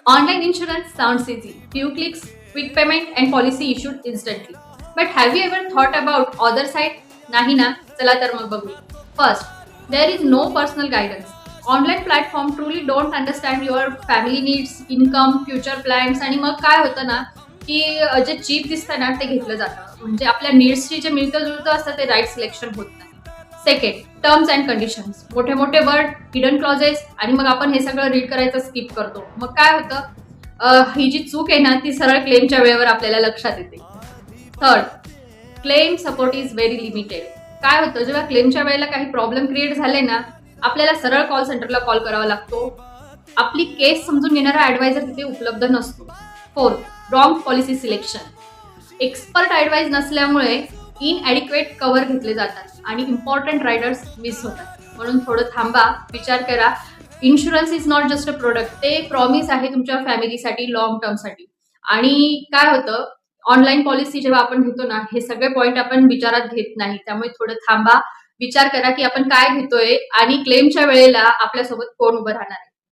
Online insurance sounds easy. Few clicks, quick payment, and policy issued instantly. But have you ever thought about other side? नाही ना? चला तर मग बघू. First, there is no personal guidance. Online platform truly don't understand your family needs, income, future plans आणि मग काय होतं ना की जे चीप दिसतं ना ते घेतलं जातं. म्हणजे आपल्या नीड्सशी जे मिळतं जुळतं असतं ते राईट सिलेक्शन होत नाही. Second, terms and conditions. मोठे मोठे वर्ड, हिडन क्लॉजेस आणि मग आपण हे सगळं रीड करायचं स्किप करतो. मग काय होतं, ही जी चूक आहे ना ती सरळ क्लेमच्या वेळेवर आपल्याला लक्षात येते. Third, claim support is very limited. काय होतं, जेव्हा क्लेमच्या वेळेला काही प्रॉब्लेम क्रिएट झाले ना आपल्याला सरळ कॉल सेंटरला कॉल करावा लागतो. आपली केस समजून घेणारा ऍडवायझर तिथे उपलब्ध नसतो. Fourth, wrong policy selection. Expert advice नसल्यामुळे इनएडिक्वेट कव्हर घेतले जातात आणि इम्पॉर्टंट रायडर्स मिस होतात. म्हणून थोडं थांबा, विचार करा. Insurance is not just a product, ते प्रॉमिस आहे तुमच्या फॅमिलीसाठी, लॉंग टर्मसाठी. आणि काय होतं, ऑनलाईन पॉलिसी जेव्हा आपण घेतो ना हे सगळे पॉईंट आपण विचारात घेत नाही. त्यामुळे थोडं थांबा, विचार करा की आपण काय घेतोय आणि क्लेमच्या वेळेला आपल्यासोबत कोण उभं राहणार आहे.